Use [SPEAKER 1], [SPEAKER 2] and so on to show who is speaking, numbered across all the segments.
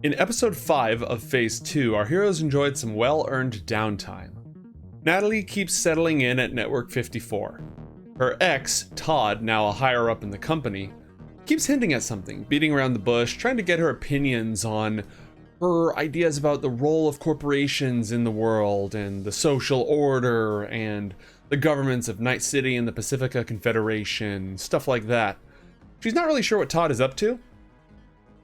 [SPEAKER 1] In episode 5 of Phase 2, our heroes enjoyed some well-earned downtime. Natalie keeps settling in at Network 54. Her ex, Todd, now a higher up in the company, keeps hinting at something, beating around the bush, trying to get her opinions on her ideas about the role of corporations in the world and the social order and the governments of Night City and the Pacifica Confederation, stuff like that. She's not really sure what Todd is up to,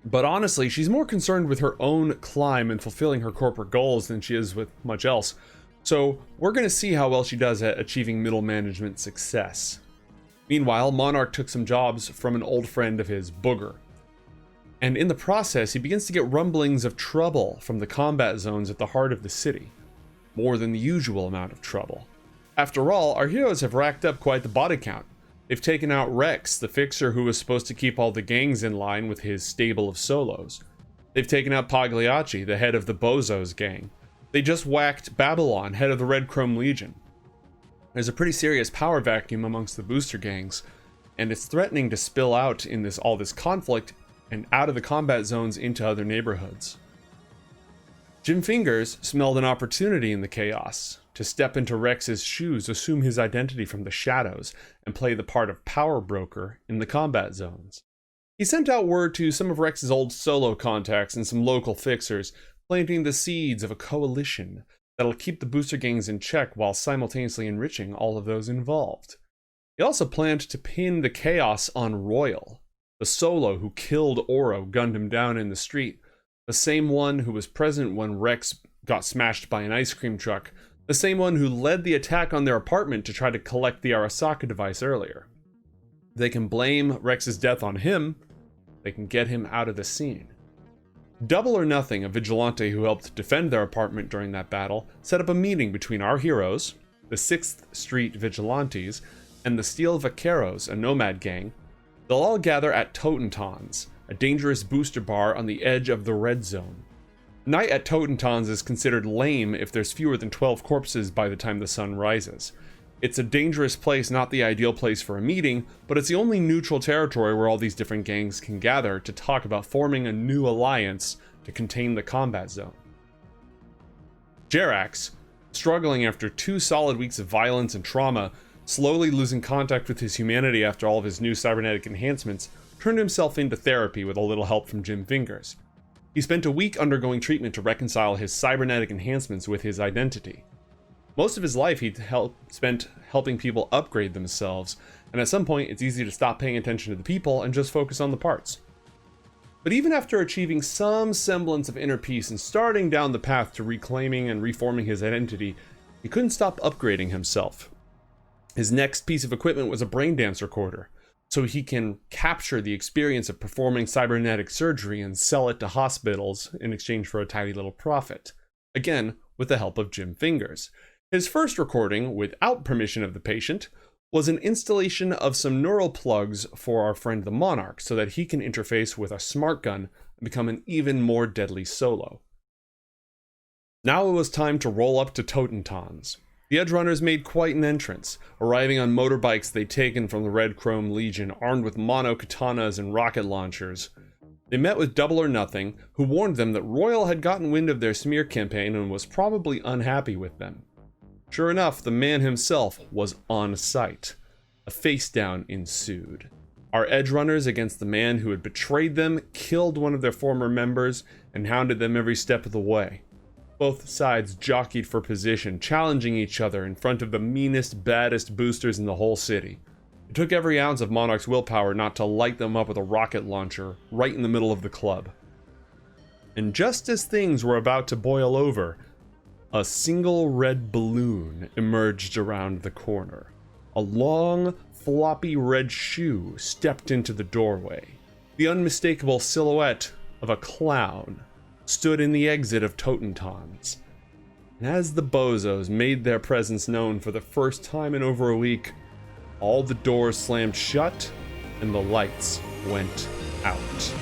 [SPEAKER 1] but honestly, she's more concerned with her own climb and fulfilling her corporate goals than she is with much else. So we're going to see how well she does at achieving middle management success. Meanwhile, Monarch took some jobs from an old friend of his, Booger. And in the process, he begins to get rumblings of trouble from the combat zones at the heart of the city. More than the usual amount of trouble. After all, our heroes have racked up quite the body count. They've taken out Rex, the fixer who was supposed to keep all the gangs in line with his stable of solos. They've taken out Pagliacci, the head of the Bozos gang. They just whacked Babylon, head of the Red Chrome Legion. There's a pretty serious power vacuum amongst the booster gangs, and it's threatening to spill out in all this conflict and out of the combat zones into other neighborhoods. Jim Fingers smelled an opportunity in the chaos to step into Rex's shoes, assume his identity from the shadows, and play the part of power broker in the combat zones. He sent out word to some of Rex's old solo contacts and some local fixers, planting the seeds of a coalition that'll keep the booster gangs in check while simultaneously enriching all of those involved. He also planned to pin the chaos on Royal, the solo who killed Oro, gunned him down in the street, the same one who was present when Rex got smashed by an ice cream truck, the same one who led the attack on their apartment to try to collect the Arasaka device earlier. They can blame Rex's death on him, they can get him out of the scene. Double or Nothing, a vigilante who helped defend their apartment during that battle, set up a meeting between our heroes, the 6th Street Vigilantes, and the Steel Vaqueros, a nomad gang. They'll all gather at Totentons, a dangerous booster bar on the edge of the Red Zone. Night at Totentons is considered lame if there's fewer than 12 corpses by the time the sun rises. It's a dangerous place, not the ideal place for a meeting, but it's the only neutral territory where all these different gangs can gather to talk about forming a new alliance to contain the combat zone. Jerax, struggling after 2 solid weeks of violence and trauma, slowly losing contact with his humanity after all of his new cybernetic enhancements, turned himself into therapy with a little help from Jim Fingers. He spent a week undergoing treatment to reconcile his cybernetic enhancements with his identity. Most of his life he'd spent helping people upgrade themselves, and at some point it's easy to stop paying attention to the people and just focus on the parts. But even after achieving some semblance of inner peace and starting down the path to reclaiming and reforming his identity, he couldn't stop upgrading himself. His next piece of equipment was a braindance recorder, so he can capture the experience of performing cybernetic surgery and sell it to hospitals in exchange for a tiny little profit. Again, with the help of Jim Fingers. His first recording, without permission of the patient, was an installation of some neural plugs for our friend the Monarch so that he can interface with a smart gun and become an even more deadly solo. Now it was time to roll up to Totentons. The Edgerunners made quite an entrance, arriving on motorbikes they'd taken from the Red Chrome Legion, armed with mono katanas and rocket launchers. They met with Double or Nothing, who warned them that Royal had gotten wind of their smear campaign and was probably unhappy with them. Sure enough, the man himself was on site. A face-down ensued. Our Edgerunners against the man who had betrayed them, killed one of their former members, and hounded them every step of the way. Both sides jockeyed for position, challenging each other in front of the meanest, baddest boosters in the whole city. It took every ounce of Monarch's willpower not to light them up with a rocket launcher right in the middle of the club. And just as things were about to boil over, a single red balloon emerged around the corner. A long, floppy red shoe stepped into the doorway. The unmistakable silhouette of a clown stood in the exit of Totentons. And as the Bozos made their presence known for the first time in over a week, all the doors slammed shut and the lights went out.